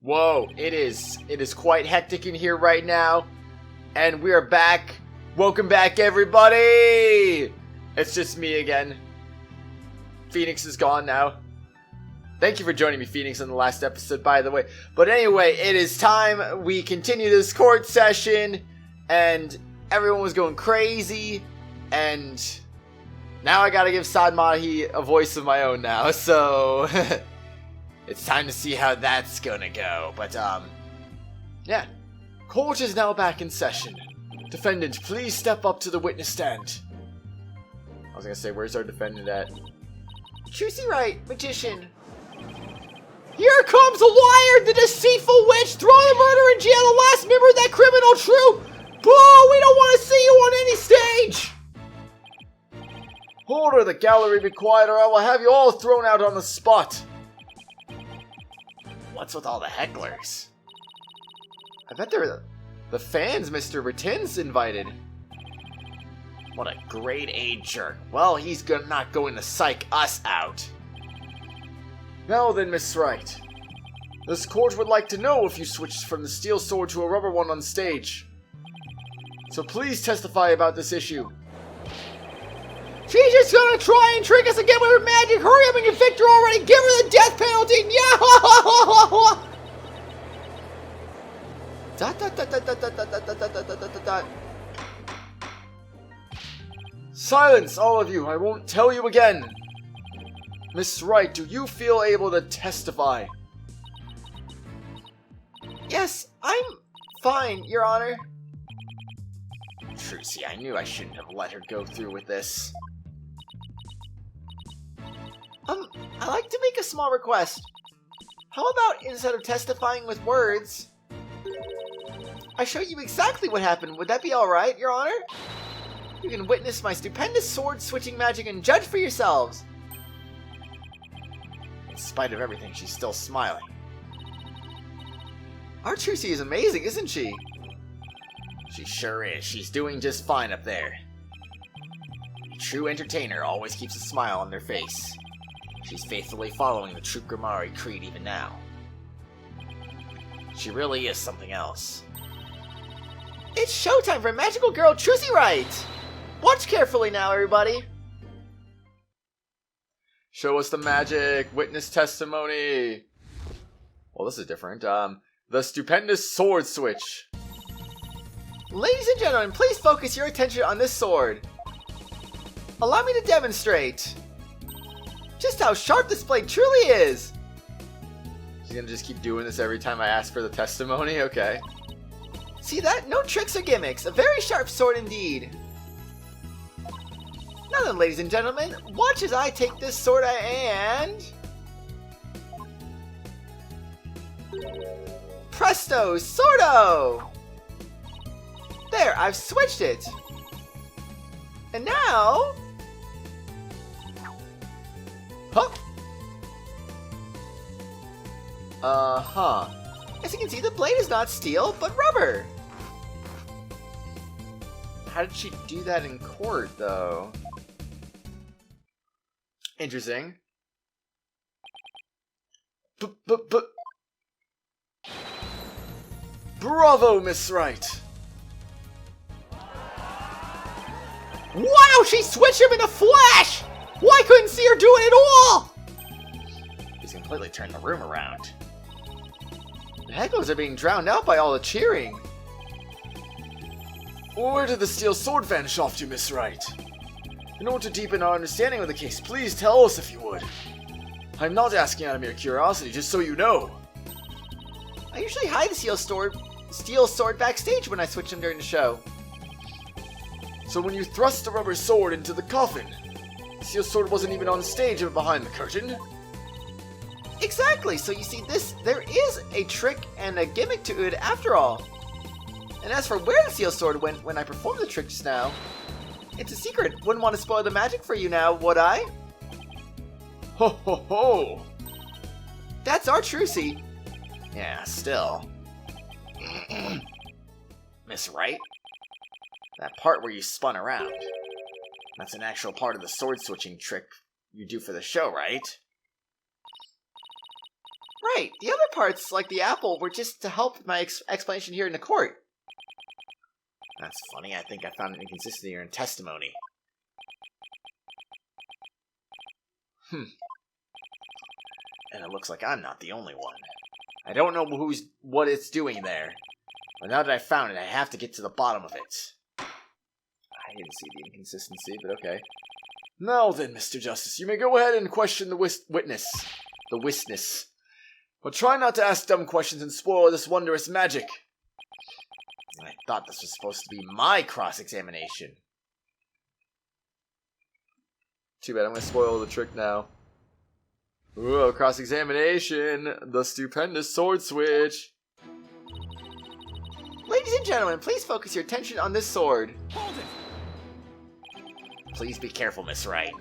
Whoa, it is quite hectic in here right now. And we are back. Welcome back, everybody! It's just me again. Phoenix is gone now. Thank you for joining me, Phoenix, in the last episode, by the way. But anyway, it is time we continue this court session. And everyone was going crazy. And now I gotta give Sad Mahi a voice of my own now. So it's time to see how that's gonna go. But, yeah. Court is now back in session. Defendant, please step up to the witness stand. I was gonna say, where's our defendant at? Trucy Wright, magician. Here comes a liar, the deceitful witch, throw the murderer in jail, the last member of that criminal troupe. Boo, we don't want to see you on any stage. Order the gallery be quiet, or I will have you all thrown out on the spot. What's with all the hecklers? I bet they're the fans Mr. Rattin's invited. What a grade A jerk. Well, he's not going to psych us out. Now then, Miss Wright. This court would like to know if you switched from the steel sword to a rubber one on stage. So please testify about this issue. She's just gonna try and trick us again with her magic. Hurry up and convict her already. Give her the death penalty. Yeah. Silence, all of you. I won't tell you again. Miss Wright, do you feel able to testify? Yes, I'm fine, Your Honor. Trucy, I knew I shouldn't have let her go through with this. I'd like to make a small request. How about instead of testifying with words, I show you exactly what happened? Would that be alright, Your Honor? You can witness my stupendous sword-switching magic and judge for yourselves. In spite of everything, she's still smiling. Our Trucy is amazing, isn't she? She sure is. She's doing just fine up there. A true entertainer always keeps a smile on their face. She's faithfully following the true Grimari creed even now. She really is something else. It's showtime for magical girl Trucy Wright! Watch carefully now, everybody! Show us the magic! Witness testimony! Well, this is different. The stupendous sword switch. Ladies and gentlemen, please focus your attention on this sword. Allow me to demonstrate just how sharp this blade truly is. She's gonna just keep doing this every time I ask for the testimony? Okay. See that? No tricks or gimmicks. A very sharp sword indeed. Now then, ladies and gentlemen, watch as I take this sword and... Presto! Sordo! There, I've switched it. And now... Huh? As you can see, the blade is not steel, but rubber. How did she do that in court, though? Interesting. Bravo, Miss Wright! Wow, she switched him in a flash! Well, I couldn't see her do it at all! He's completely turned the room around. The hecklers are being drowned out by all the cheering. Where did the steel sword vanish off to, Miss Wright? In order to deepen our understanding of the case, please tell us if you would. I'm not asking out of mere curiosity, just so you know. I usually hide the steel sword backstage when I switch them during the show. So when you thrust the rubber sword into the coffin, the steel sword wasn't even on stage but behind the curtain? Exactly, so you see there is a trick and a gimmick to it after all. And as for where the steel sword went when I performed the trick just now, it's a secret. Wouldn't want to spoil the magic for you now, would I? Ho ho ho! That's our Trucy. Yeah, still. Miss Wright? That part where you spun around. That's an actual part of the sword switching trick you do for the show, right? Right, the other parts, like the apple, were just to help with my explanation here in the court. That's funny, I think I found an inconsistency here in testimony. And it looks like I'm not the only one. I don't know what it's doing there. But now that I found it, I have to get to the bottom of it. I didn't see the inconsistency, but okay. Now then, Mr. Justice, you may go ahead and question the witness. The witness. But try not to ask dumb questions and spoil this wondrous magic. I thought this was supposed to be my cross-examination. Too bad, I'm going to spoil the trick now. Ooh, cross-examination. The stupendous sword switch. Ladies and gentlemen, please focus your attention on this sword. Hold it. Please be careful, Miss Wright.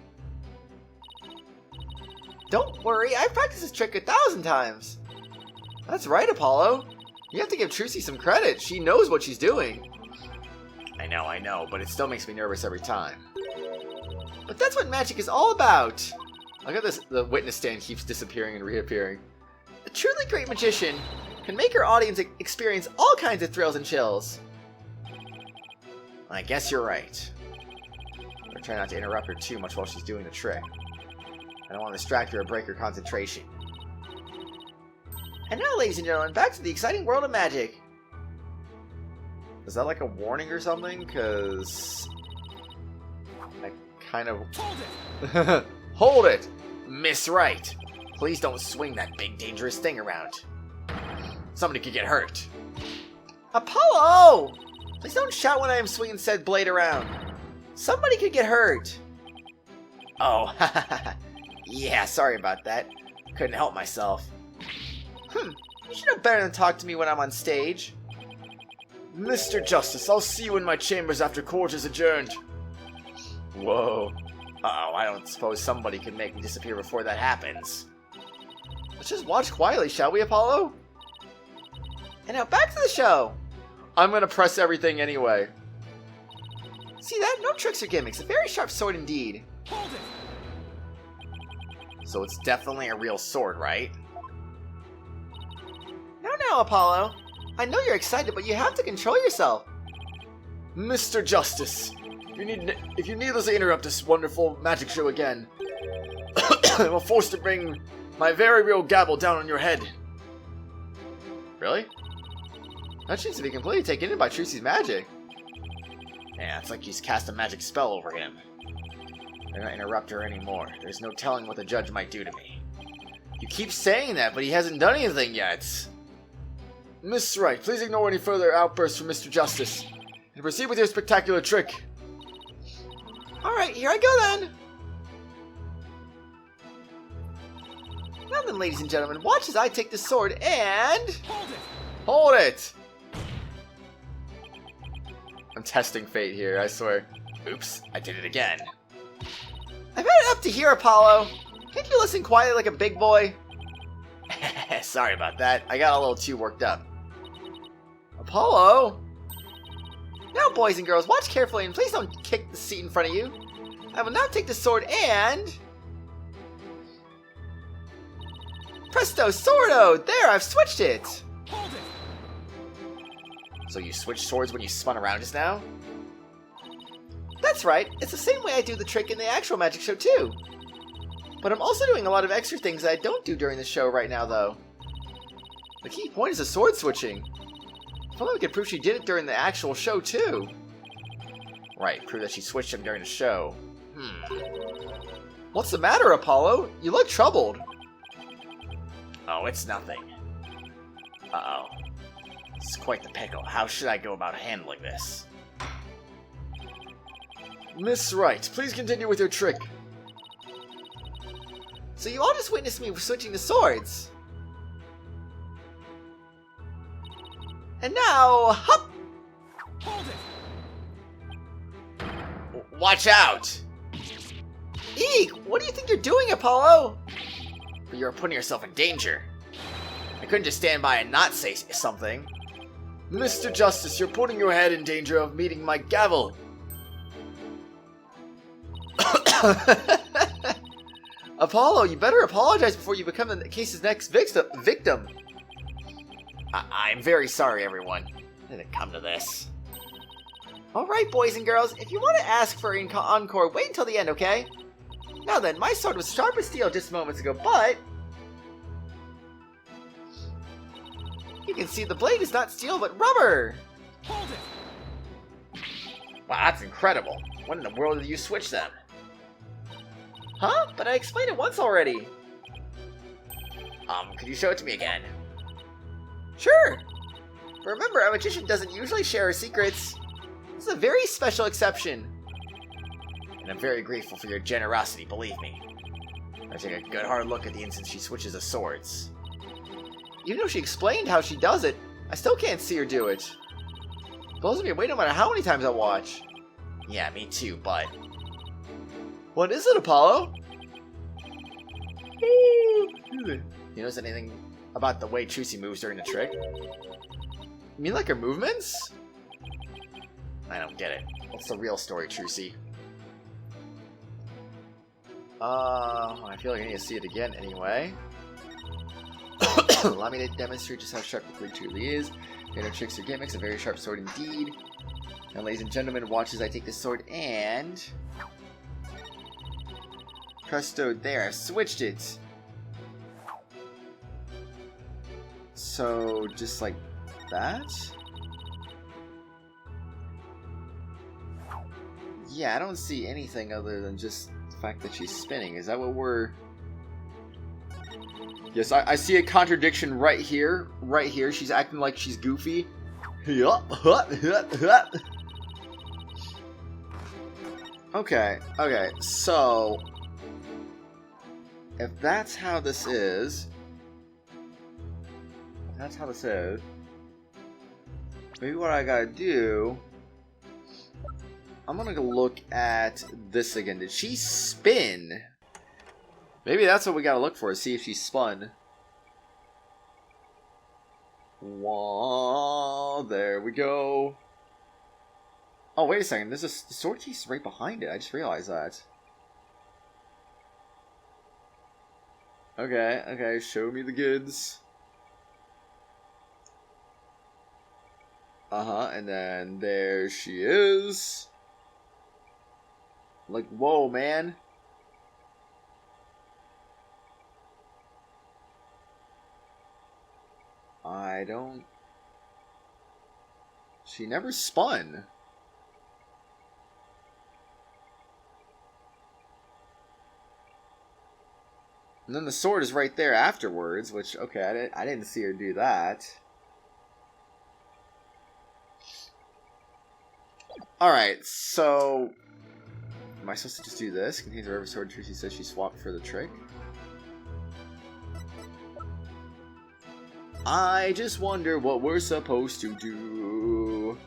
Don't worry, I've practiced this trick 1,000 times. That's right, Apollo. You have to give Trucy some credit. She knows what she's doing. I know, but it still makes me nervous every time. But that's what magic is all about. Look at this, the witness stand keeps disappearing and reappearing. A truly great magician can make her audience experience all kinds of thrills and chills. I guess you're right. But try not to interrupt her too much while she's doing the trick. I don't want to distract her or break her concentration. And now, ladies and gentlemen, back to the exciting world of magic. Is that like a warning or something? Because I kind of... Hold it! Hold it! Miss Wright! Please don't swing that big dangerous thing around. Somebody could get hurt. Apollo! Please don't shout when I am swinging said blade around. Somebody could get hurt. Oh, yeah, sorry about that. Couldn't help myself. You should know better than talk to me when I'm on stage. Mr. Justice, I'll see you in my chambers after court is adjourned. Whoa. Uh-oh, I don't suppose somebody can make me disappear before that happens. Let's just watch quietly, shall we, Apollo? And now back to the show. I'm gonna press everything anyway. See that? No tricks or gimmicks. A very sharp sword indeed. Hold it. So it's definitely a real sword, right? No, Apollo. I know you're excited, but you have to control yourself. Mr. Justice, if you needlessly interrupt this wonderful magic show again, I'm forced to bring my very real gavel down on your head. Really? That seems to be completely taken in by Trucy's magic. Yeah, it's like he's cast a magic spell over him. Better not interrupt her anymore. There's no telling what the judge might do to me. You keep saying that, but he hasn't done anything yet. Miss Wright, please ignore any further outbursts from Mr. Justice, and proceed with your spectacular trick. Alright, here I go then. Now then, ladies and gentlemen, watch as I take the sword and... Hold it! I'm testing fate here, I swear. Oops, I did it again. I've had it up to here, Apollo. Can't you listen quietly like a big boy? Sorry about that. I got a little too worked up. Apollo? Now, boys and girls, watch carefully and please don't kick the seat in front of you. I will now take the sword and... Presto, swordo! There, I've switched it! Hold it. So you switched swords when you spun around just now? That's right. It's the same way I do the trick in the actual magic show, too. But I'm also doing a lot of extra things that I don't do during the show right now, though. The key point is the sword switching. If only we could prove she did it during the actual show, too. Right, prove that she switched them during the show. What's the matter, Apollo? You look troubled. Oh, it's nothing. Uh-oh. It's quite the pickle. How should I go about handling this? Miss Wright, please continue with your trick. So you all just witnessed me switching the swords. And now, hop! Hold it. Watch out! Eek! What do you think you're doing, Apollo? But you're putting yourself in danger. I couldn't just stand by and not say something. Mr. Justice, you're putting your head in danger of meeting my gavel. Apollo, you better apologize before you become the case's next victim. I'm very sorry, everyone. It didn't come to this. Alright, boys and girls, if you want to ask for an encore, wait until the end, okay? Now then, my sword was sharp as steel just moments ago, but... you can see the blade is not steel, but rubber! Hold it! Wow, that's incredible. When in the world did you switch them? Huh? But I explained it once already. Could you show it to me again? Sure! But remember, a magician doesn't usually share her secrets. This is a very special exception. And I'm very grateful for your generosity, believe me. I take a good hard look at the instant she switches the swords. Even though she explained how she does it, I still can't see her do it. Blows me away no matter how many times I watch. Yeah, me too, but... what is it, Apollo? You notice anything about the way Trucy moves during the trick? You mean like her movements? I don't get it. What's the real story, Trucy? I feel like I need to see it again anyway. Allow me to demonstrate just how sharp the blade truly is. There are no tricks or gimmicks, a very sharp sword indeed. Now, ladies and gentlemen, watch as I take this sword and... presto, there, I've switched it! So, just like that? Yeah, I don't see anything other than just the fact that she's spinning. Is that what we're... yes, I see a contradiction right here. Right here. She's acting like she's goofy. Okay, so... if that's how this is... maybe what I gotta do... I'm gonna go look at this again. Did she spin? Maybe that's what we gotta look for, see if she spun. Whoa, there we go. Oh, wait a second. There's a sword case right behind it. I just realized that. Okay, show me the goods. And then there she is. Like, whoa, man. I don't... she never spun. And then the sword is right there afterwards, which, okay, I didn't see her do that. Alright, so... am I supposed to just do this? Contains whatever sword Trucy says she swapped for the trick. I just wonder what we're supposed to do.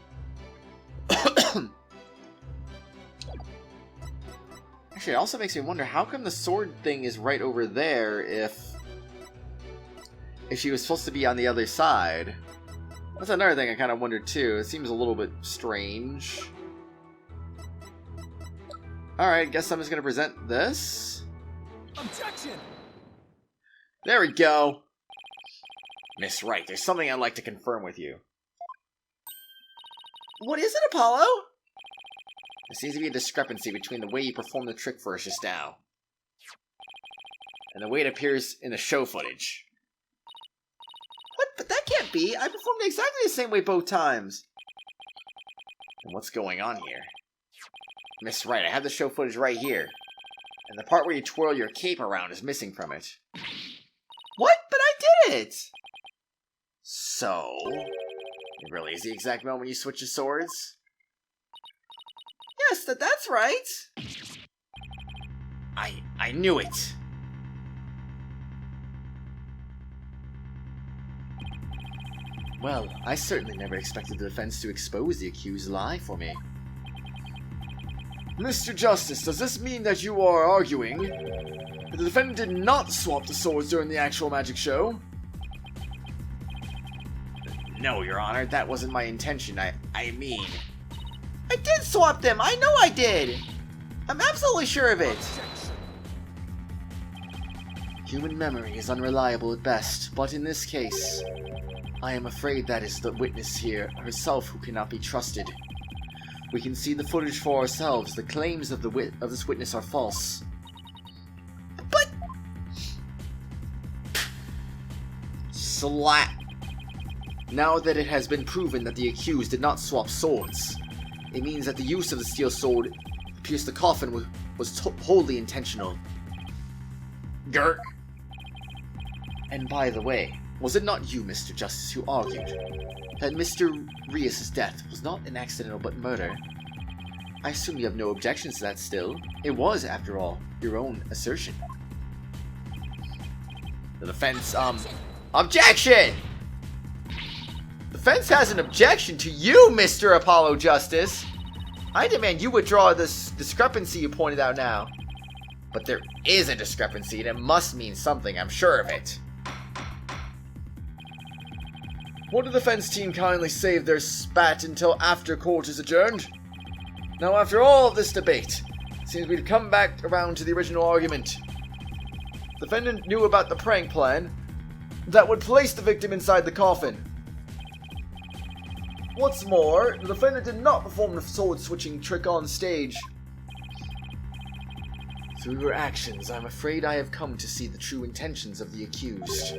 Actually, it also makes me wonder, how come the sword thing is right over there if she was supposed to be on the other side? That's another thing I kind of wondered too. It seems a little bit strange. Alright, guess I'm just going to present this. Objection! There we go. Miss Wright, there's something I'd like to confirm with you. What is it, Apollo? There seems to be a discrepancy between the way you performed the trick for us just now and the way it appears in the show footage. What? But that can't be! I performed exactly the same way both times! And what's going on here? Miss Wright, I have the show footage right here. And the part where you twirl your cape around is missing from it. What? But I did it! So... it really is the exact moment you switch the swords? Yes, that's right! I knew it! Well, I certainly never expected the defense to expose the accused lie for me. Mr. Justice, does this mean that you are arguing that the defendant did not swap the swords during the actual magic show? No, Your Honor, that wasn't my intention. I mean... I did swap them! I know I did! I'm absolutely sure of it! Human memory is unreliable at best, but in this case, I am afraid that is the witness here herself who cannot be trusted. We can see the footage for ourselves. The claims of this witness are false. But... Slap! Now that it has been proven that the accused did not swap swords, it means that the use of the steel sword to pierce the coffin was wholly intentional. Grr. And by the way, was it not you, Mr. Justice, who argued that Mr. Rias' death was not an accidental but murder? I assume you have no objections to that still. It was, after all, your own assertion. The defense, Objection! The defense has an objection to you, Mr. Apollo Justice! I demand you withdraw this discrepancy you pointed out now. But there is a discrepancy, and it must mean something, I'm sure of it. Won't the defense team kindly save their spat until after court is adjourned? Now, after all of this debate, it seems we've come back around to the original argument. The defendant knew about the prank plan that would place the victim inside the coffin. What's more, the defendant did not perform the sword-switching trick on stage. Through her actions, I'm afraid I have come to see the true intentions of the accused.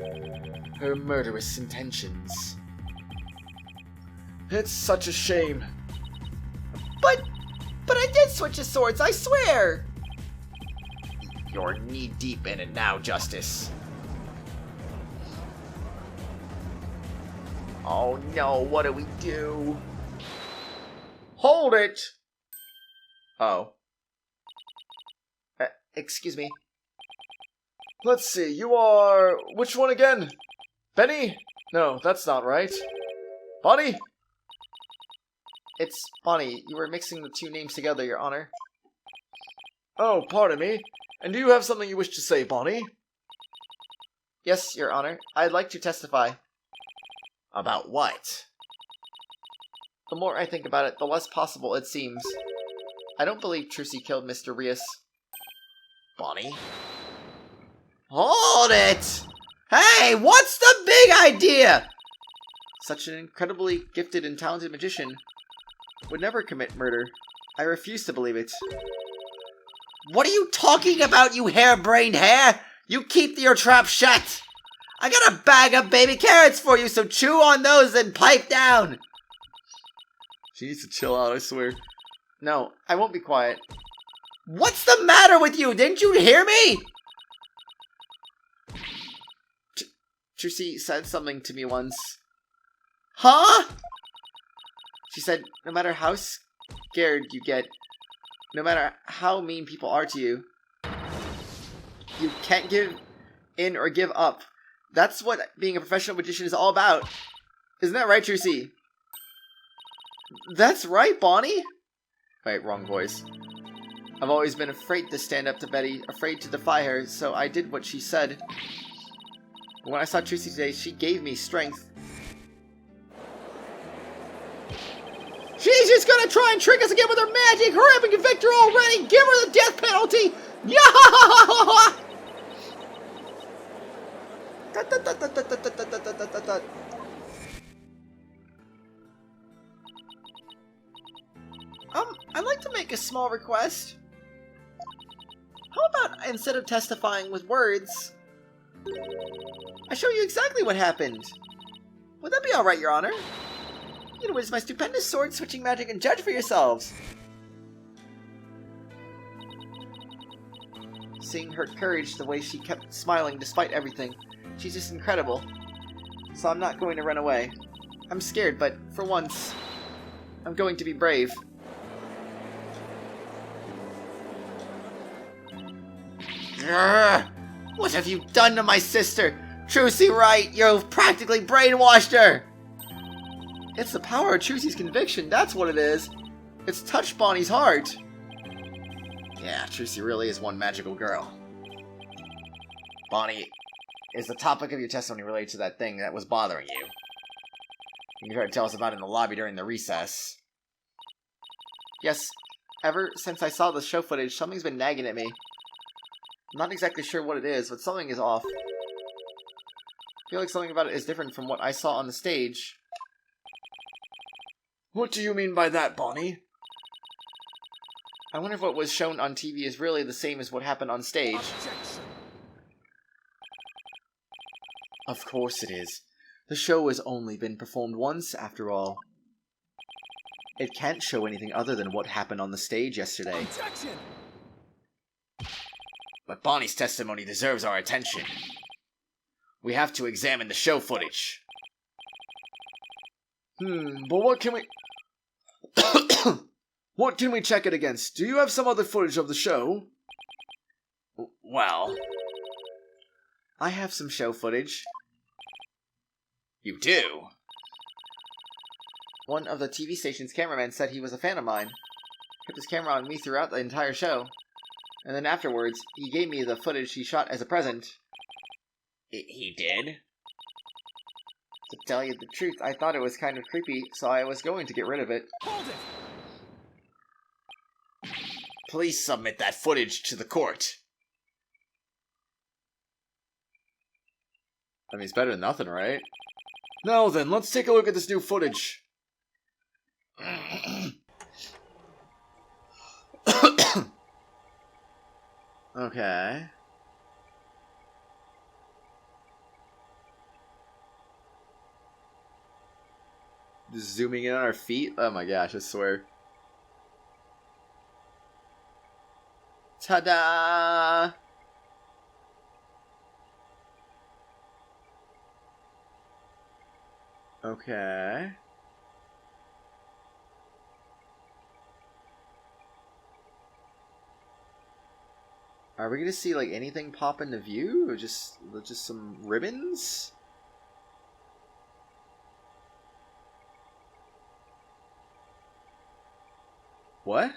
Her murderous intentions. It's such a shame. But I did switch the swords, I swear! You're knee-deep in it now, Justice. Oh no, what do we do? Hold it! Oh. Excuse me. Let's see, you are... which one again? Benny? No, that's not right. Bonnie? It's Bonnie. You were mixing the two names together, Your Honor. Oh, pardon me. And do you have something you wish to say, Bonnie? Yes, Your Honor. I'd like to testify. About what? The more I think about it, the less possible it seems. I don't believe Trucy killed Mr. Rias. Bonnie? Hold it! Hey, what's the big idea? Such an incredibly gifted and talented magician would never commit murder. I refuse to believe it. What are you talking about, you harebrained hare? You keep your trap shut! I got a bag of baby carrots for you, so chew on those and pipe down! She needs to chill out, I swear. No, I won't be quiet. What's the matter with you? Didn't you hear me? Trucy said something to me once. Huh? She said, no matter how scared you get, no matter how mean people are to you, you can't give in or give up. That's what being a professional magician is all about. Isn't that right, Trucy? That's right, Bonnie. Wait, wrong voice. I've always been afraid to stand up to Betty, afraid to defy her, so I did what she said. But when I saw Trucy today, she gave me strength. She's just gonna try and trick us again with her magic! Hurry up and convict her already! Give her the death penalty! Yeah! I'd like to make a small request. How about instead of testifying with words, I show you exactly what happened? Would that be alright, Your Honor? You can witness my stupendous sword-switching magic and judge for yourselves. Seeing her courage, the way she kept smiling despite everything, she's just incredible. So I'm not going to run away. I'm scared, but for once, I'm going to be brave. Grr! What have you done to my sister? Trucy Wright, you've practically brainwashed her! It's the power of Trucy's conviction, that's what it is. It's touched Bonnie's heart. Yeah, Trucy really is one magical girl. Bonnie, is the topic of your testimony related to that thing that was bothering you? You tried to tell us about it in the lobby during the recess. Yes, ever since I saw the show footage, something's been nagging at me. I'm not exactly sure what it is, but something is off. I feel like something about it is different from what I saw on the stage. What do you mean by that, Bonnie? I wonder if what was shown on TV is really the same as what happened on stage. Objection. Of course it is. The show has only been performed once, after all. It can't show anything other than what happened on the stage yesterday. Objection. But Bonnie's testimony deserves our attention. We have to examine the show footage. But what can we... What can we check it against? Do you have some other footage of the show? Well... I have some show footage. You do? One of the TV station's cameramen said he was a fan of mine. Kept his camera on me throughout the entire show. And then afterwards, he gave me the footage he shot as a present. He did? To tell you the truth, I thought it was kind of creepy, so I was going to get rid of it. Hold it. Please submit that footage to the court. I mean, it's better than nothing, right? Now then, let's take a look at this new footage. Okay. Just zooming in on our feet? Oh my gosh, I swear. Ta-da! Okay. Are we gonna see like anything pop into view, or just some ribbons? What?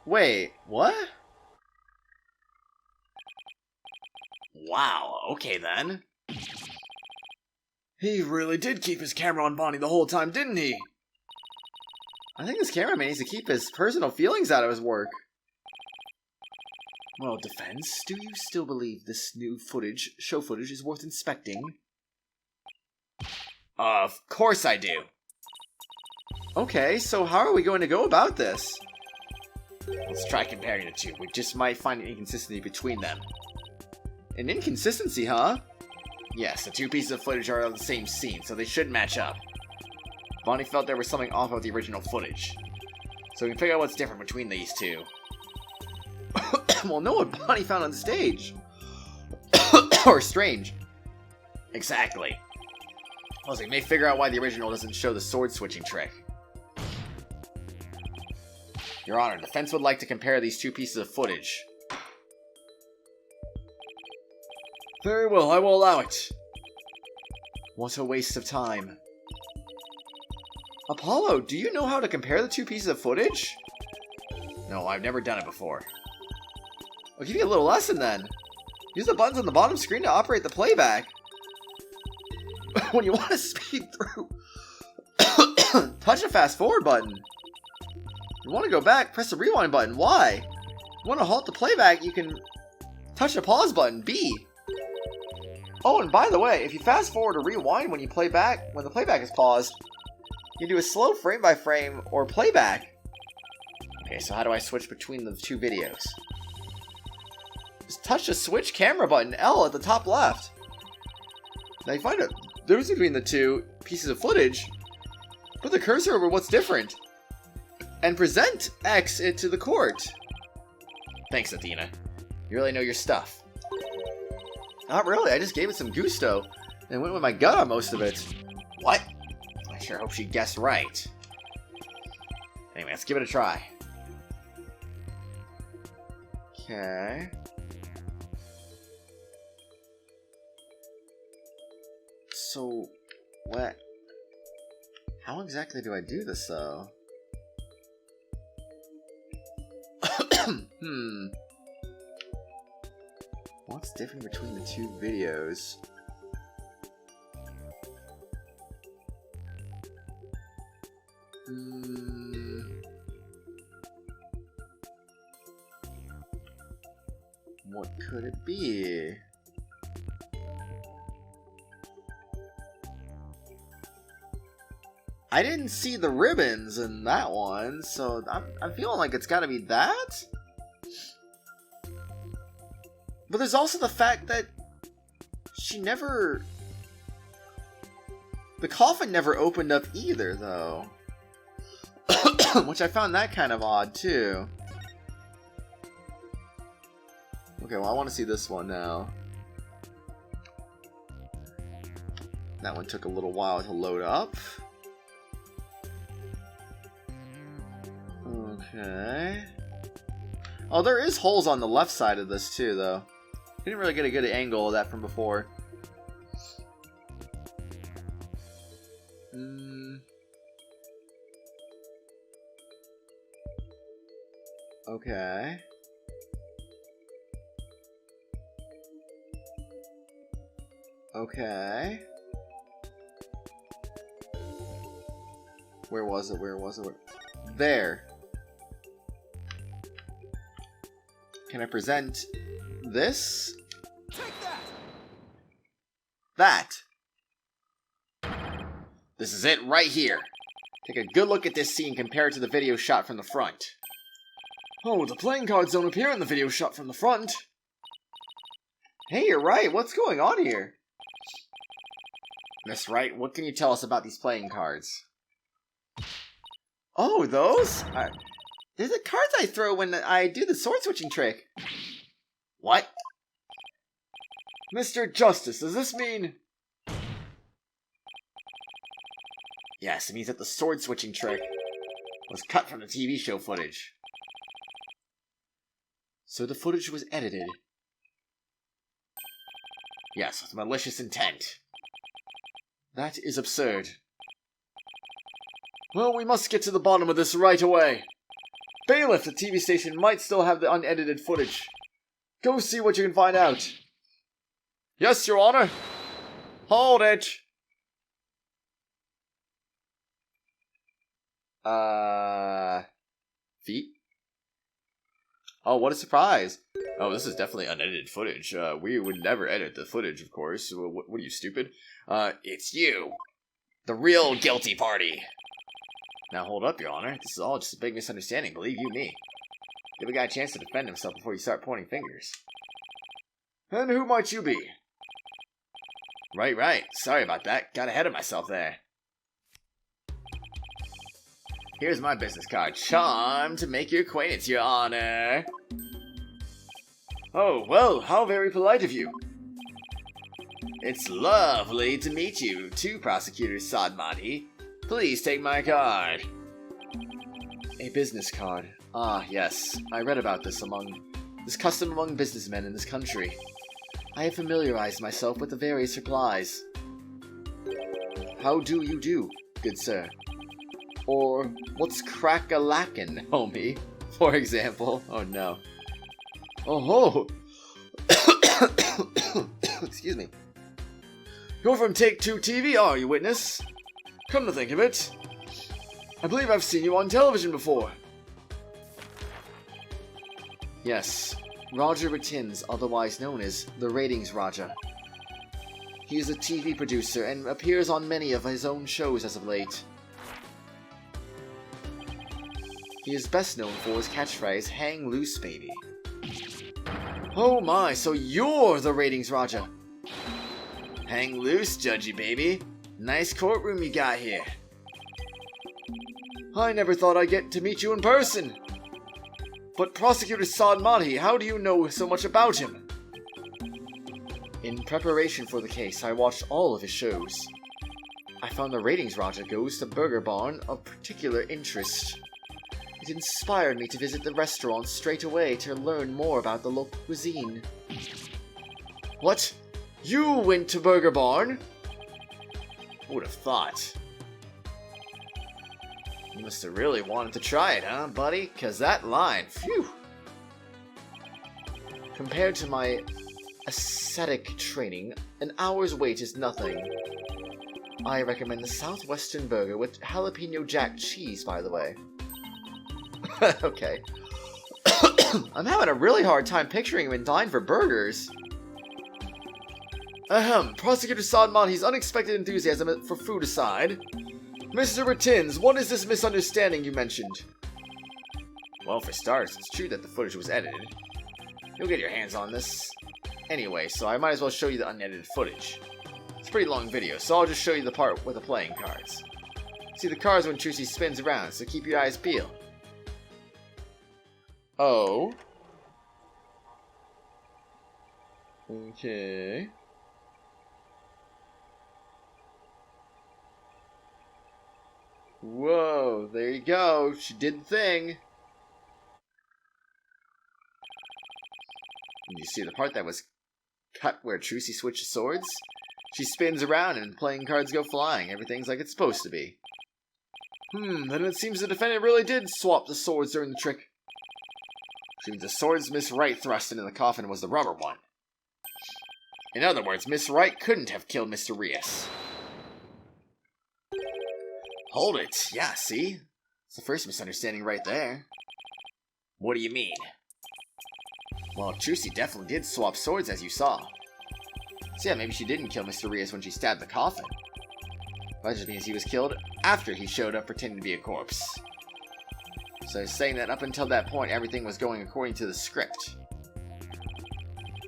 Wait, what? Wow, okay then. He really did keep his camera on Bonnie the whole time, didn't he? I think this cameraman needs to keep his personal feelings out of his work. Well, defense, do you still believe this new show footage, is worth inspecting? Of course I do. Okay, so how are we going to go about this? Let's try comparing the two. We just might find an inconsistency between them. An inconsistency, huh? Yes, the two pieces of footage are on the same scene, so they should match up. Bonnie felt there was something off of the original footage. So we can figure out what's different between these two. Well, know what Bonnie found on stage. Or strange. Exactly. Plus, we may figure out why the original doesn't show the sword switching trick. Your Honor, defense would like to compare these two pieces of footage. Very well, I will allow it. What a waste of time. Apollo, do you know how to compare the two pieces of footage? No, I've never done it before. I'll give you a little lesson then. Use the buttons on the bottom screen to operate the playback. When you want to speed through, touch the fast forward button. You want to go back, press the rewind button. Why? You want to halt the playback, you can touch the pause button, B. Oh, and by the way, if you fast forward or rewind when the playback is paused, you can do a slow frame by frame or playback. Okay, so how do I switch between the two videos? Just touch the switch camera button, L, at the top left. Now you find a difference between the two pieces of footage. Put the cursor over what's different. And present X it to the court. Thanks, Athena. You really know your stuff. Not really, I just gave it some gusto. And went with my gut on most of it. What? I sure hope she guessed right. Anyway, let's give it a try. Okay. So, what? How exactly do I do this, though? What's different between the two videos? could it be? I didn't see the ribbons in that one, so I'm feeling like it's gotta be that? But there's also the fact that she never... The coffin never opened up either, though. Which I found that kind of odd, too. Okay, well, I want to see this one now. That one took a little while to load up. Okay. Oh, there is holes on the left side of this, too, though. Didn't really get a good angle of that from before. Okay. Okay. Where was it? Where was it? There. Can I present this? Take that! That. This is it right here. Take a good look at this scene compared to the video shot from the front. Oh, the playing cards don't appear in the video shot from the front. Hey, you're right. What's going on here? Miss Wright, what can you tell us about these playing cards? Oh, those? They're the cards I throw when I do the sword switching trick. What? Mr. Justice, does this mean... Yes, it means that the sword switching trick was cut from the TV show footage. So the footage was edited. Yes, with malicious intent. That is absurd. Well, we must get to the bottom of this right away. Bailiff, the TV station might still have the unedited footage. Go see what you can find out. Yes, Your Honor. Hold it. Feet? Oh, what a surprise. Oh, this is definitely unedited footage. We would never edit the footage, of course. What are you, stupid? It's you. The real guilty party. Now hold up, Your Honor. This is all just a big misunderstanding, believe you me. Give a guy a chance to defend himself before you start pointing fingers. And who might you be? Right. Sorry about that. Got ahead of myself there. Here's my business card. Charmed to make your acquaintance, Your Honor. Oh, well, how very polite of you. It's lovely to meet you, too, Prosecutor Sadmati. Please take my card. A business card. Ah, yes. I read about this custom among businessmen in this country. I have familiarized myself with the various replies. How do you do, good sir? Or, what's crack-a-lackin', homie? For example. Oh, no. Oh ho! Excuse me. You're from Take-Two TV, are you, witness? Come to think of it, I believe I've seen you on television before. Yes, Roger Rittins, otherwise known as the Ratings Raja. He is a TV producer and appears on many of his own shows as of late. He is best known for his catchphrase, "Hang loose, baby." Oh my, so you're the Ratings Raja. Hang loose, judgy baby. Nice courtroom you got here. I never thought I'd get to meet you in person. But Prosecutor Sadmati, how do you know so much about him? In preparation for the case, I watched all of his shows. I found the Ratings Raja Goes to Burger Barn of particular interest. It inspired me to visit the restaurant straight away to learn more about the local cuisine. What? You went to Burger Barn? Who would have thought? You must have really wanted to try it, huh, buddy? 'Cause that line, phew! Compared to my ascetic training, an hour's wait is nothing. I recommend the Southwestern Burger with jalapeno jack cheese, by the way. Okay. I'm having a really hard time picturing him in line for burgers. Prosecutor Sadmonti's unexpected enthusiasm for food aside. Mr. Ratins, what is this misunderstanding you mentioned? Well, for starters, it's true that the footage was edited. You'll get your hands on this. Anyway, so I might as well show you the unedited footage. It's a pretty long video, so I'll just show you the part with the playing cards. See the cards when Trucy spins around, so keep your eyes peeled. Oh. Okay. Whoa, there you go. She did the thing. And you see the part that was cut where Trucy switches swords? She spins around and playing cards go flying. Everything's like it's supposed to be. Then it seems the defendant really did swap the swords during the trick. Which means the swords Miss Wright thrust into the coffin was the rubber one. In other words, Miss Wright couldn't have killed Mr. Rias. Hold it. Yeah, see? It's the first misunderstanding right there. What do you mean? Well, Trucy definitely did swap swords as you saw. So yeah, maybe she didn't kill Mr. Rias when she stabbed the coffin. That just means he was killed after he showed up pretending to be a corpse. So he's saying that up until that point, everything was going according to the script.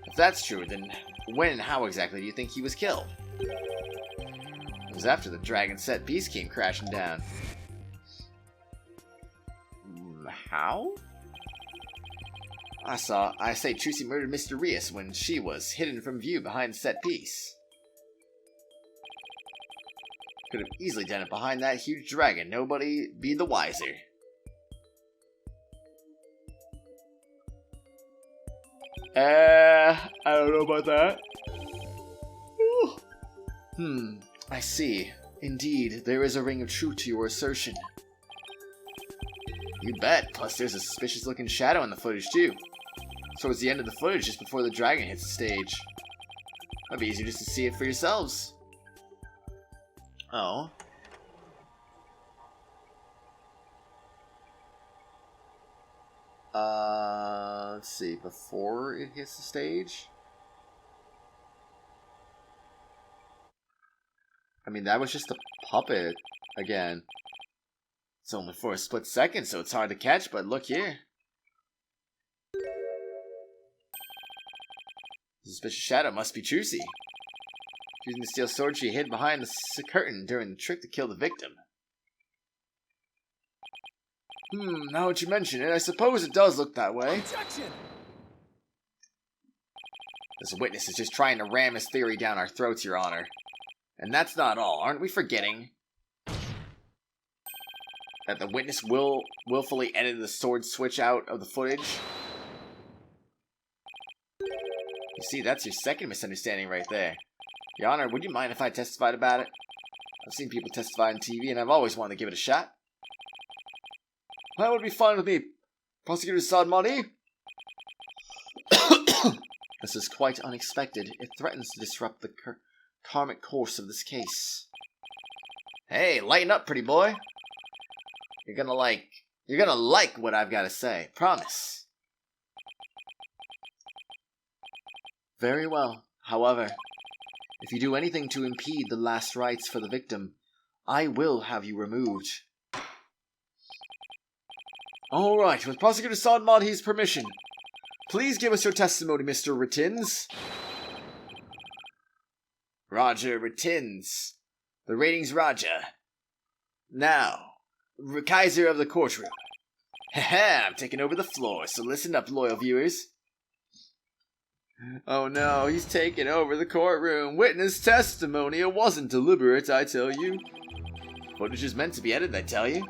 If that's true, then when and how exactly do you think he was killed? It was after the dragon set piece came crashing down. How? I say Trucy murdered Mr. Rias when she was hidden from view behind the set piece. Could have easily done it behind that huge dragon, nobody be the wiser. I don't know about that. I see. Indeed, there is a ring of truth to your assertion. You bet, plus there's a suspicious looking shadow in the footage too. Towards the end of the footage, just before the dragon hits the stage. Might be easier just to see it for yourselves. Oh. Let's see, before it hits the stage? I mean, that was just a puppet, again. It's only for a split second, so it's hard to catch, but look here. The suspicious shadow must be Trucy. Using the steel sword she hid behind the curtain during the trick to kill the victim. Now that you mention it, I suppose it does look that way. Objection! This witness is just trying to ram his theory down our throats, Your Honor. And that's not all, aren't we forgetting? That the witness willfully edited the sword switch out of the footage? You see, that's your second misunderstanding right there. Your Honor, would you mind if I testified about it? I've seen people testify on TV, and I've always wanted to give it a shot. That would be fine with me, Prosecutor Sadmonti. This is quite unexpected. It threatens to disrupt the karmic course of this case. Hey, lighten up, pretty boy. You're gonna like what I've got to say. Promise. Very well. However, if you do anything to impede the last rites for the victim, I will have you removed. Alright, with Prosecutor Sadmonti's permission, please give us your testimony, Mr. Ratins. Roger Ratins. The rating's Roger. Now, Kaiser of the courtroom. Haha, I'm taking over the floor, so listen up, loyal viewers. Oh no, he's taking over the courtroom. Witness testimony. It wasn't deliberate, I tell you. Footage is meant to be edited, I tell you.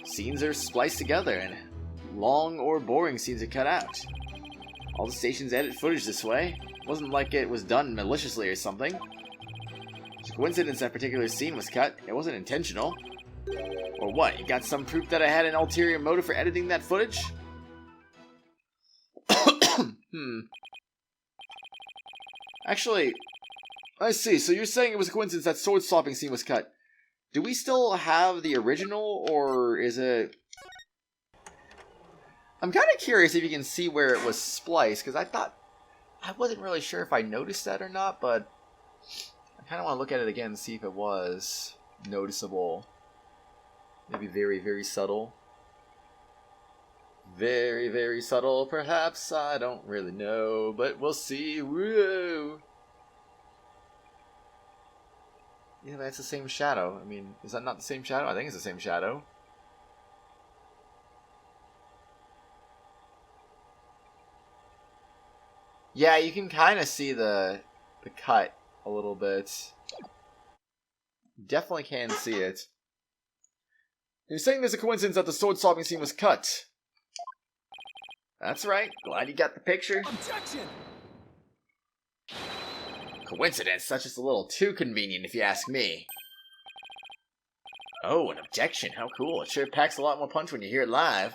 Scenes are spliced together, and long or boring scenes are cut out. All the stations edit footage this way. It wasn't like it was done maliciously or something. It's a coincidence that particular scene was cut. It wasn't intentional. Or what, you got some proof that I had an ulterior motive for editing that footage? Actually, I see. So you're saying it was a coincidence that sword swapping scene was cut. Do we still have the original, or is it... I'm kind of curious if you can see where it was spliced, because I wasn't really sure if I noticed that or not, but I kind of want to look at it again and see if it was noticeable. Maybe very, very subtle. Very, very subtle, perhaps. I don't really know, but we'll see. Whoa! Yeah, that's the same shadow. I mean, is that not the same shadow? I think it's the same shadow. Yeah, you can kind of see the cut a little bit. Definitely can see it. You're saying there's a coincidence that the sword-swapping scene was cut. That's right. Glad you got the picture. Objection! Coincidence? That's just a little too convenient if you ask me. Oh, an objection. How cool. It sure packs a lot more punch when you hear it live.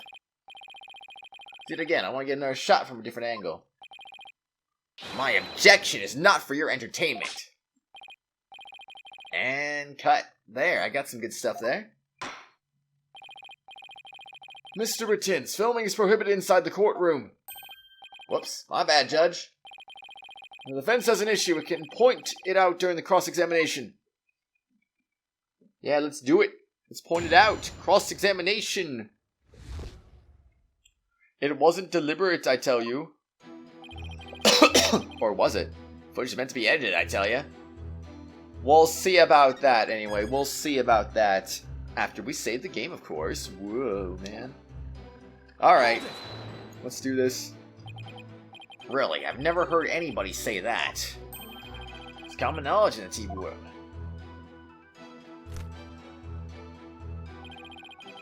Do it again. I want to get another shot from a different angle. My objection is not for your entertainment. And cut. There, I got some good stuff there. Mr. Ratins, filming is prohibited inside the courtroom. Whoops, my bad, Judge. The defense has an issue. It can point it out during the cross-examination. Yeah, let's do it. Let's point it out. Cross-examination. It wasn't deliberate, I tell you. Or was it? Footage is meant to be edited, I tell ya. We'll see about that anyway. We'll see about that after we save the game, of course. Whoa, man. Alright. Let's do this. Really, I've never heard anybody say that. It's common knowledge in the TV world.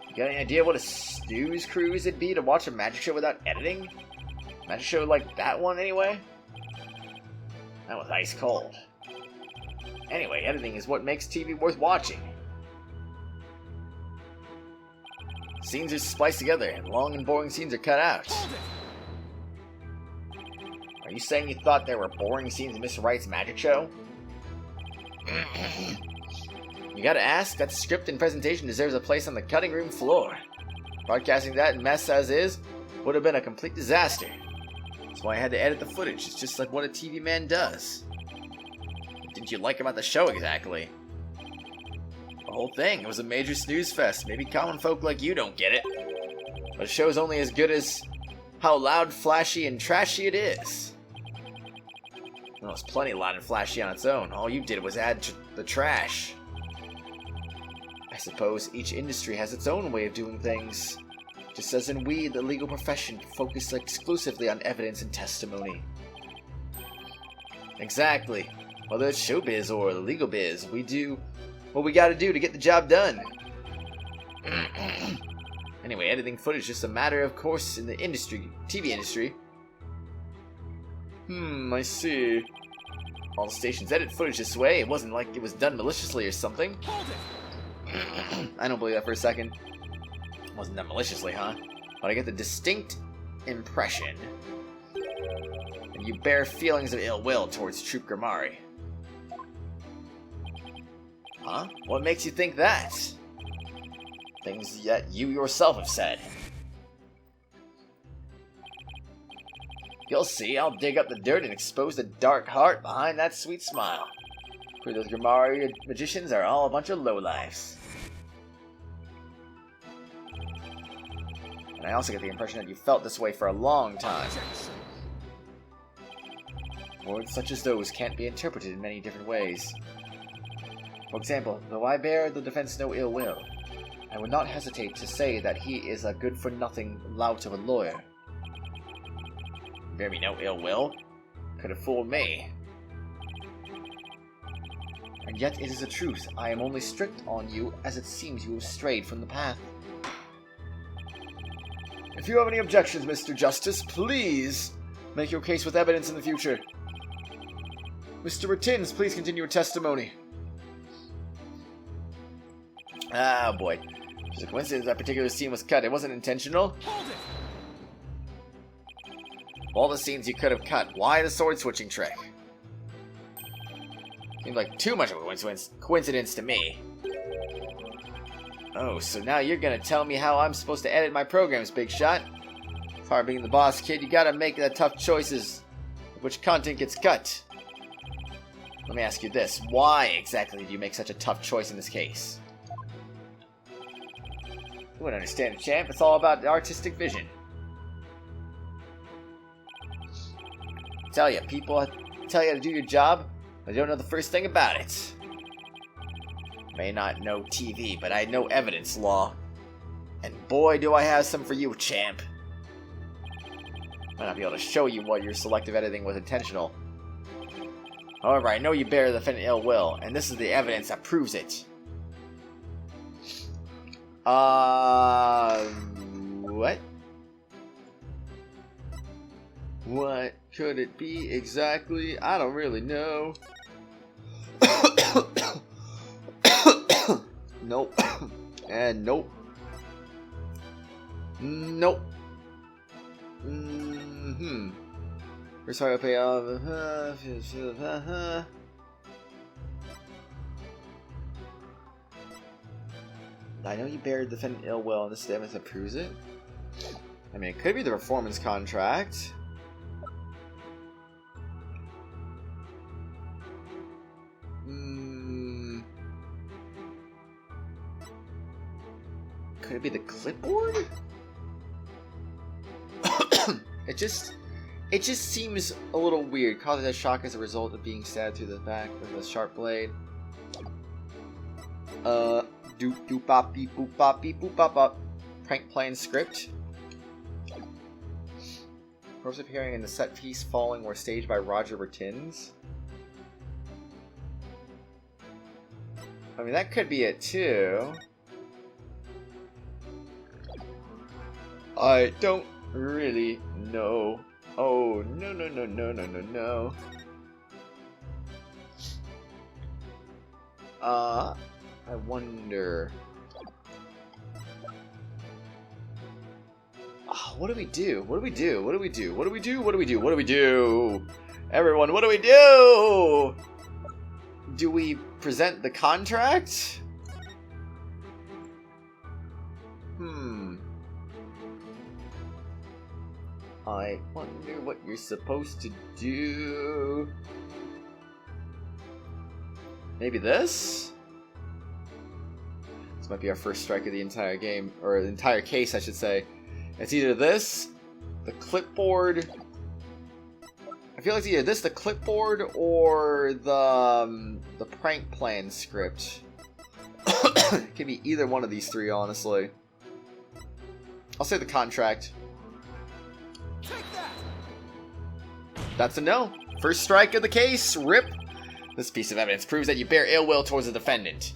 You got any idea what a snooze cruise it'd be to watch a magic show without editing? Magic show like that one, anyway? That was ice cold. Anyway, editing is what makes TV worth watching. Scenes are spliced together, and long and boring scenes are cut out. Are you saying you thought there were boring scenes in Mr. Wright's magic show? You gotta ask, that script and presentation deserves a place on the cutting room floor. Broadcasting that mess as is would have been a complete disaster. That's why I had to edit the footage. It's just like what a TV man does. What didn't you like about the show exactly? The whole thing. It was a major snooze fest. Maybe common folk like you don't get it. But the show's only as good as how loud, flashy, and trashy it is. Well, it's plenty loud and flashy on its own. All you did was add the trash. I suppose each industry has its own way of doing things. Just as in we, the legal profession, focus exclusively on evidence and testimony. Exactly. Whether it's showbiz or the legal biz, we do what we gotta do to get the job done. Anyway, editing footage is just a matter of course in the industry, TV industry. I see. All the stations edit footage this way. It wasn't like it was done maliciously or something. I don't believe that for a second. It wasn't done maliciously, huh? But I get the distinct impression that you bear feelings of ill will towards Troop Grimari. Huh? What makes you think that? Things that you yourself have said. You'll see, I'll dig up the dirt and expose the dark heart behind that sweet smile. Those Grimari magicians are all a bunch of lowlifes. And I also get the impression that you felt this way for a long time. Words such as those can't be interpreted in many different ways. For example, though I bear the defense no ill will, I would not hesitate to say that he is a good-for-nothing lout of a lawyer. Bear me no ill will? Could have fooled me. And yet it is the truth. I am only strict on you as it seems you have strayed from the path. If you have any objections, Mr. Justice, please make your case with evidence in the future. Mr. Ratins, please continue your testimony. Ah, boy. It's a coincidence that particular scene was cut. It wasn't intentional. All the scenes you could have cut. Why the sword switching trick? Seems like too much of a coincidence to me. Oh, so now you're gonna tell me how I'm supposed to edit my programs, Big Shot? Part of being the boss, kid, you gotta make the tough choices. Which content gets cut? Let me ask you this. Why exactly do you make such a tough choice in this case? You wouldn't understand, champ. It's all about the artistic vision. Tell you, people tell you how to do your job, but they don't know the first thing about it. May not know TV, but I know evidence law. And boy, do I have some for you, champ. Might not be able to show you what your selective editing was intentional. However, I know you bear the defendant ill will, and this is the evidence that proves it. What? What could it be exactly? I don't really know. Nope. And nope. Nope. We're sorry to pay off. I know you buried the defendant ill will, and this evidence that proves it. I mean, it could be the performance contract. Could it be the clipboard? It just seems a little weird. Causing a shock as a result of being stabbed through the back with a sharp blade. Doop doop bop beep boop bop beep boop bop bop. Prank playing script. Corpse appearing in the set piece Falling were staged by Roger Bertins. I mean, that could be it too. I don't really know. Oh, no, no, no, no, no, no, no. I wonder. Oh, what do we do? What do we do? What do we do? What do we do? What do we do? What do we do? Everyone, what do we do? Do we present the contract? I wonder what you're supposed to do. Maybe this? This might be our first strike of the entire game, or the entire case, I should say. It's either this, the clipboard. I feel like it's either this, the clipboard, or the prank plan script. It could be either one of these three, honestly. I'll say the contract. That's a no. First strike of the case. Rip. This piece of evidence proves that you bear ill will towards the defendant.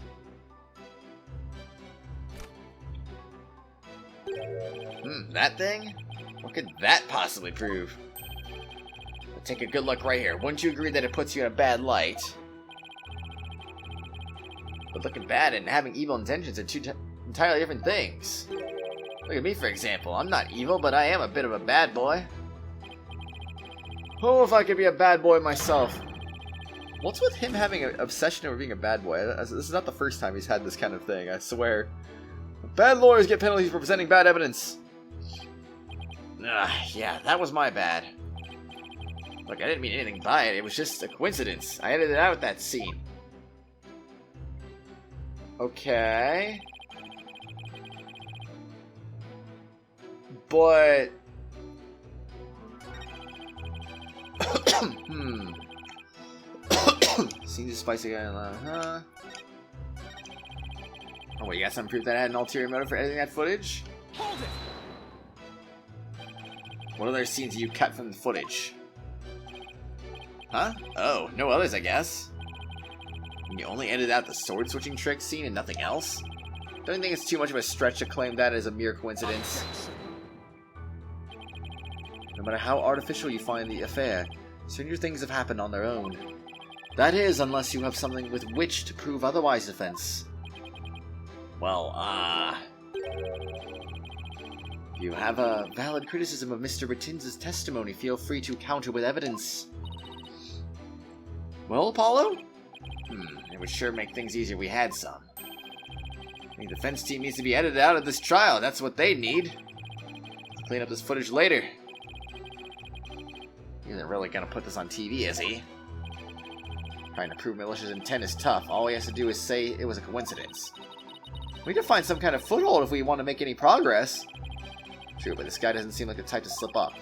That thing? What could that possibly prove? I'll take a good look right here. Wouldn't you agree that it puts you in a bad light? But looking bad and having evil intentions are two entirely different things. Look at me, for example. I'm not evil, but I am a bit of a bad boy. Oh, if I could be a bad boy myself. What's with him having an obsession over being a bad boy? This is not the first time he's had this kind of thing, I swear. Bad lawyers get penalties for presenting bad evidence. Yeah, that was my bad. Look, I didn't mean anything by it. It was just a coincidence. I edited out that scene. Okay. But... Seems to spice again, huh? Oh, wait, you got some proof that I had an ulterior motive for editing that footage? Hold it. What other scenes do you cut from the footage? Huh? Oh, no others, I guess. And you only edited out the sword switching trick scene and nothing else? Don't you think it's too much of a stretch to claim that as a mere coincidence? No matter how artificial you find the affair, stranger things have happened on their own. That is, unless you have something with which to prove otherwise, defense. Well, if you have a valid criticism of Mr. Bertins' testimony, feel free to counter with evidence. Well, Apollo? It would sure make things easier if we had some. The defense team needs to be edited out of this trial, that's what they need. Clean up this footage later. He isn't really gonna put this on TV, is he? Trying to prove malicious intent is tough. All he has to do is say it was a coincidence. We can find some kind of foothold if we want to make any progress. True, but this guy doesn't seem like the type to slip up.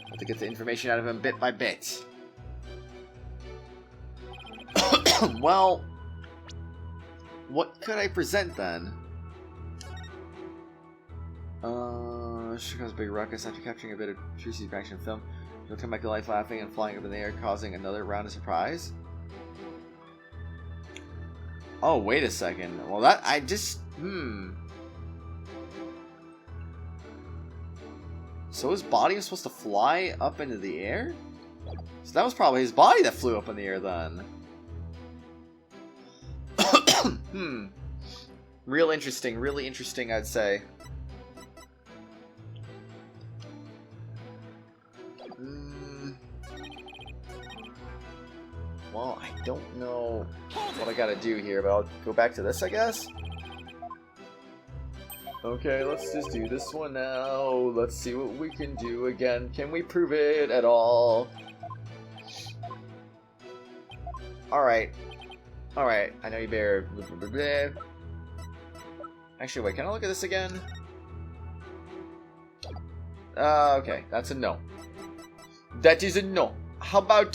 Have to get the information out of him bit by bit. Well, what could I present then? She goes big ruckus after capturing a bit of Trucy's action film. She'll come back to life laughing and flying up in the air, causing another round of surprise. Oh, wait a second. Well, that, I just, So his body was supposed to fly up into the air? So that was probably his body that flew up in the air then. Really interesting, I'd say. Well, I don't know what I gotta do here, but I'll go back to this, I guess? Okay, let's just do this one now. Let's see what we can do again. Can we prove it at all? Alright. Alright, I know you better... Actually, wait, can I look at this again? Okay, that's a no. That is a no. How about,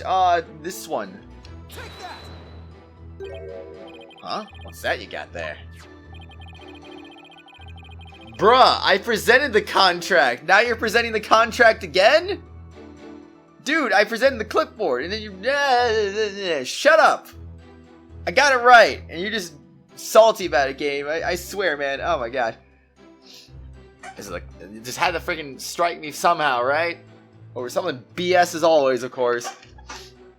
this one? Take that. Huh? What's that you got there? Bruh, I presented the contract. Now you're presenting the contract again? Dude, I presented the clipboard, and then you... Shut up! I got it right, and you're just salty about it, game. I swear, man. Oh my god. Is it like, it just had to freaking strike me somehow, right? Over something BS as always, of course.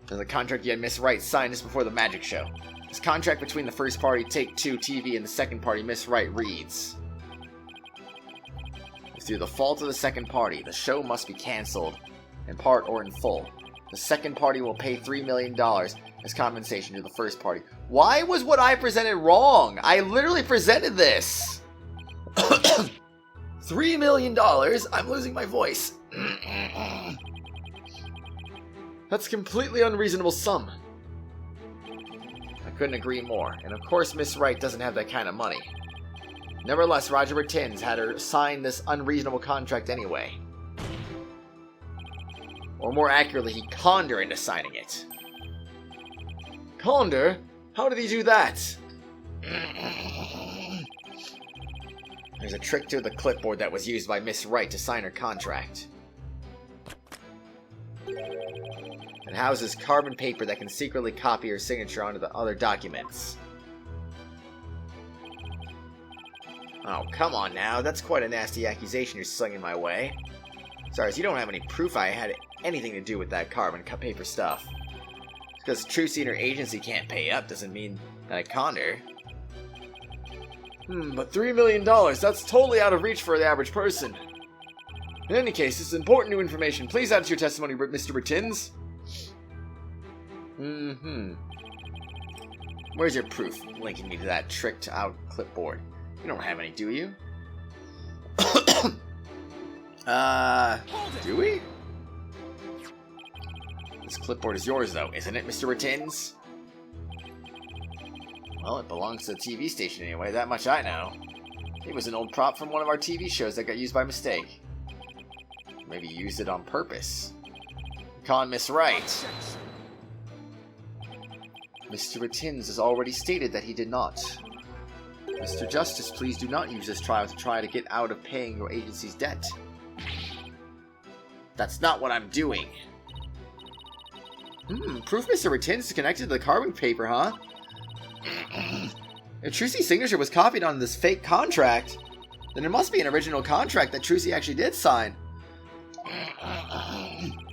There's a contract you had Miss Wright signed just before the magic show. This contract between the first party, Take-Two TV, and the second party, Miss Wright, reads: if through the fault of the second party, the show must be cancelled, in part or in full. The second party will pay $3 million as compensation to the first party. Why was what I presented wrong? I literally presented this. $3 million? I'm losing my voice. That's a completely unreasonable sum. I couldn't agree more. And of course Miss Wright doesn't have that kind of money. Nevertheless, Roger Bertins had her sign this unreasonable contract anyway. Or more accurately, he conned her into signing it. Conned her? How did he do that? There's a trick to the clipboard that was used by Miss Wright to sign her contract. It houses carbon paper that can secretly copy her signature onto the other documents. Oh, come on now. That's quite a nasty accusation you're slinging my way. Sorry, you don't have any proof I had anything to do with that carbon paper stuff. Because Trucy and her agency can't pay up doesn't mean that I conned her. But $3 million, that's totally out of reach for the average person. In any case, this is important new information. Please add to your testimony, Mr. Bertins. Where's your proof linking me to that tricked out clipboard? You don't have any, do you? Do we? This clipboard is yours, though, isn't it, Mr. Bertins? Well, it belongs to the TV station anyway, that much I know. It was an old prop from one of our TV shows that got used by mistake. Maybe used it on purpose. Con Miss Wright. Mr. Bertins has already stated that he did not. Mr. Justice, please do not use this trial to try to get out of paying your agency's debt. That's not what I'm doing. Proof Mr. Bertins is connected to the carbon paper, huh? If Trucy's signature was copied on this fake contract, then there must be an original contract that Trucy actually did sign.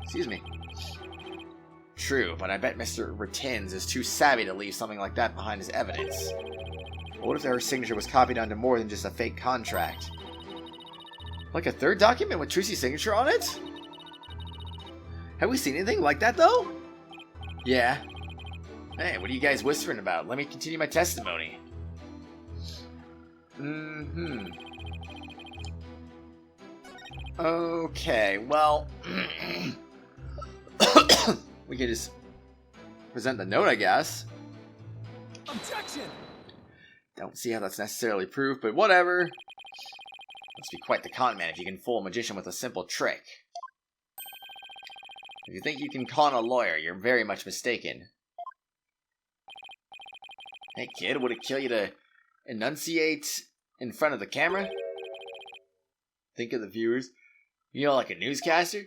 Excuse me. True, but I bet Mr. Bertins is too savvy to leave something like that behind as evidence. But what if her signature was copied onto more than just a fake contract? Like a third document with Trucy's signature on it? Have we seen anything like that, though? Yeah. Hey, what are you guys whispering about? Let me continue my testimony. Okay, well... we can just present the note, I guess. Objection! Don't see how that's necessarily proof, but whatever. Must be quite the con man if you can fool a magician with a simple trick. If you think you can con a lawyer, you're very much mistaken. Hey kid, would it kill you to enunciate in front of the camera? Think of the viewers. You know, like a newscaster?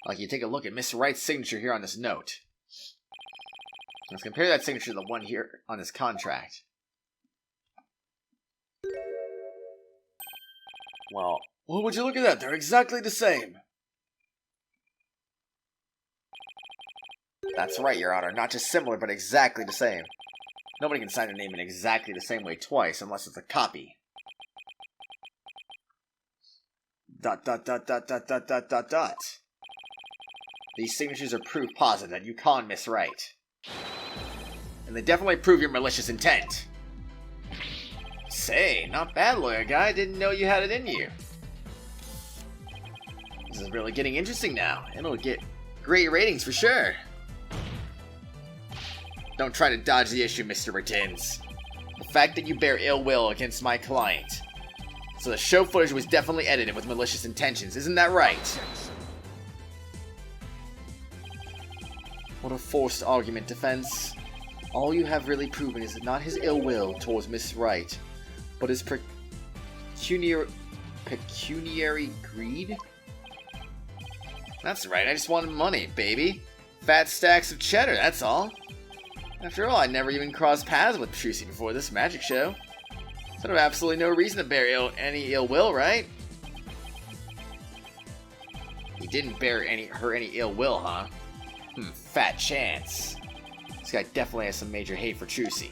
Like you take a look at Mr. Wright's signature here on this note. Let's compare that signature to the one here on this contract. Well, would you look at that? They're exactly the same. That's right, Your Honor. Not just similar, but exactly the same. Nobody can sign their name in exactly the same way twice unless it's a copy. ... These signatures are proof positive that you conned Miss Wright. And they definitely prove your malicious intent. Say, not bad, lawyer guy. Didn't know you had it in you. This is really getting interesting now. It'll get great ratings for sure. Don't try to dodge the issue, Mr. Bertins. The fact that you bear ill will against my client. So the show footage was definitely edited with malicious intentions, isn't that right? What a forced argument, defense. All you have really proven is not his ill will towards Miss Wright, but his pecuniary greed? That's right, I just wanted money, baby. Fat stacks of cheddar, that's all. After all, I never even crossed paths with Trucy before this magic show. So I have absolutely no reason to bear any ill will, right? You didn't bear her any ill will, huh? Fat chance. This guy definitely has some major hate for Trucy.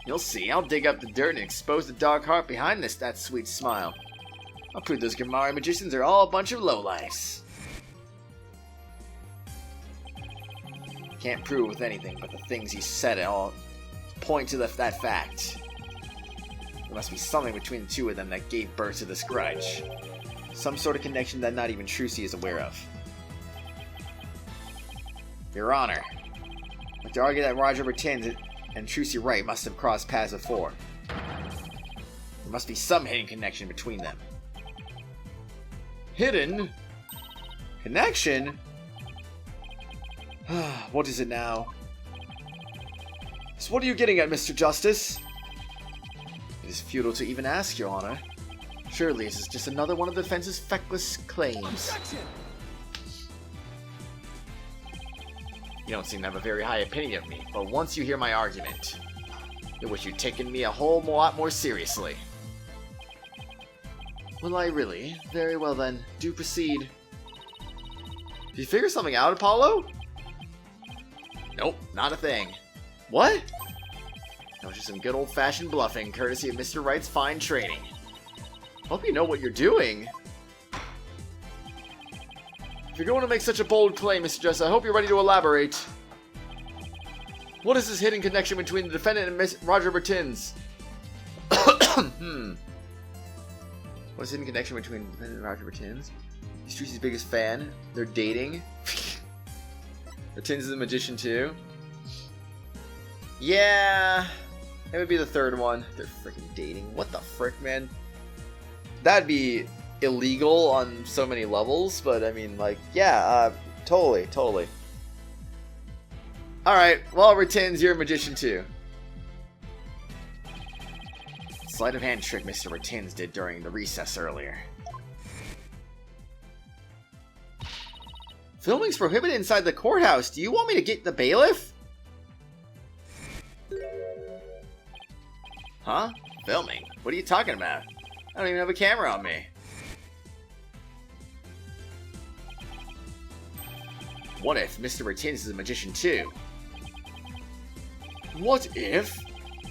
You'll see, I'll dig up the dirt and expose the dark heart behind that sweet smile. I'll prove those Gamari magicians are all a bunch of lowlifes. Can't prove with anything, but the things he said all point to that fact. There must be something between the two of them that gave birth to this grudge. Some sort of connection that not even Trucy is aware of. Your Honor, I'd like to argue that Roger Bertins and Trucy Wright must have crossed paths before. There must be some hidden connection between them. Hidden? Connection? What is it now? So what are you getting at, Mr. Justice? It is futile to even ask, Your Honor. Surely this is just another one of the defense's feckless claims. Objection! You don't seem to have a very high opinion of me, but once you hear my argument, I wish you'd taken me a whole lot more seriously. Will I really? Very well then, do proceed. Did you figure something out, Apollo? Nope, not a thing. What? That was just some good old-fashioned bluffing, courtesy of Mr. Wright's fine training. Hope you know what you're doing. If you're going to make such a bold claim, Mr. Justice, I hope you're ready to elaborate. What is this hidden connection between the defendant and Miss Roger Bertins? What is the hidden connection between the defendant and Roger Bertins? He's Trucy's biggest fan. They're dating. Bertins is a magician too. Yeah, it would be the third one. They're freaking dating. What the frick, man? That'd be illegal on so many levels, but I mean, like, yeah, totally. Alright, well, Bertins, you're a magician too. Sleight of hand trick Mr. Bertins did during the recess earlier. Filming's prohibited inside the courthouse. Do you want me to get the bailiff? Huh? Filming? What are you talking about? I don't even have a camera on me. What if Mr. Bertins is a magician too? What if?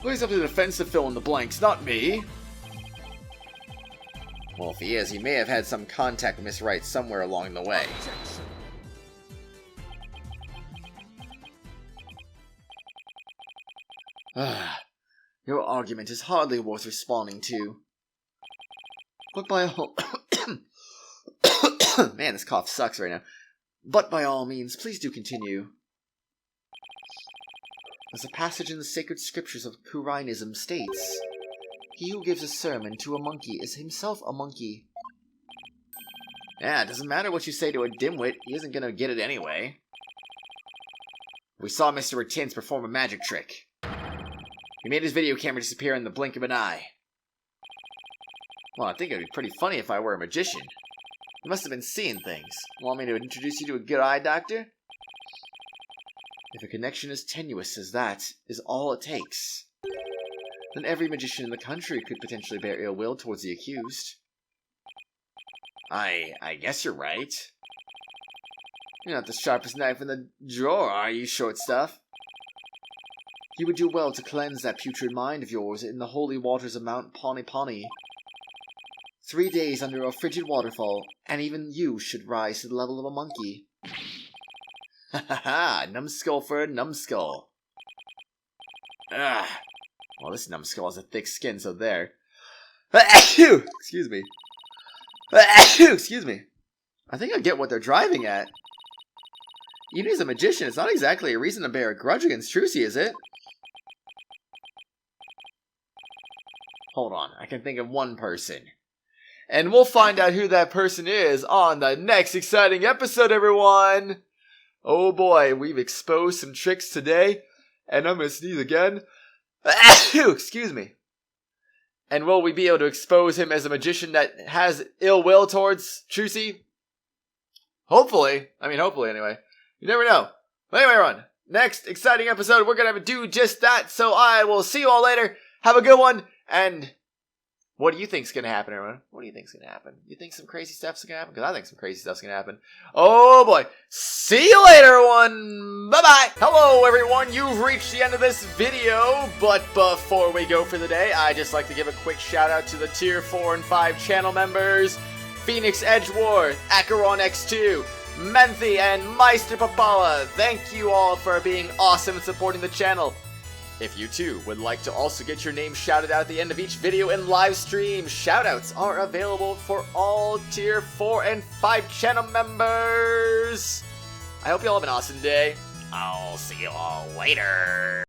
Well, he's up to the defense to fill in the blanks, not me. Well, if he is, he may have had some contact with Miss Wright somewhere along the way. Your argument is hardly worth responding to. But by all... Man, this cough sucks right now. But by all means, please do continue. As a passage in the sacred scriptures of Khura'inism states, he who gives a sermon to a monkey is himself a monkey. Yeah, it doesn't matter what you say to a dimwit, he isn't gonna get it anyway. We saw Mr. Ratins perform a magic trick. He made his video camera disappear in the blink of an eye. Well, I think it would be pretty funny if I were a magician. You must have been seeing things. Want me to introduce you to a good eye doctor? If a connection as tenuous as that is all it takes, then every magician in the country could potentially bear ill will towards the accused. I guess you're right. You're not the sharpest knife in the drawer, are you, short stuff? You would do well to cleanse that putrid mind of yours in the holy waters of Mount Pawnee. 3 days under a frigid waterfall, and even you should rise to the level of a monkey. Ha ha ha! Numbskull for a numbskull. Ah. Well, this numbskull has a thick skin, so there. Excuse me. Excuse me. I think I get what they're driving at. Even as a magician, it's not exactly a reason to bear a grudge against Trucy, is it? Hold on, I can think of one person. And we'll find out who that person is on the next exciting episode, everyone! Oh boy, we've exposed some tricks today, and I'm gonna sneeze again. Excuse me. And will we be able to expose him as a magician that has ill will towards Trucy? Hopefully. I mean, hopefully anyway. You never know. But anyway, everyone, next exciting episode, we're gonna do just that, so I will see you all later. Have a good one, and what do you think's gonna happen, everyone? What do you think's gonna happen? You think some crazy stuff's gonna happen? Because I think some crazy stuff's gonna happen. Oh boy. See you later, everyone. Bye-bye. Hello, everyone. You've reached the end of this video, but before we go for the day, I'd just like to give a quick shout out to the Tier 4 and 5 channel members, Phoenix Edgeworth, Acheron X2, Menthy, and Meister Papala. Thank you all for being awesome and supporting the channel. If you too would like to also get your name shouted out at the end of each video and live stream, shoutouts are available for all Tier 4 and 5 channel members. I hope you all have an awesome day. I'll see you all later.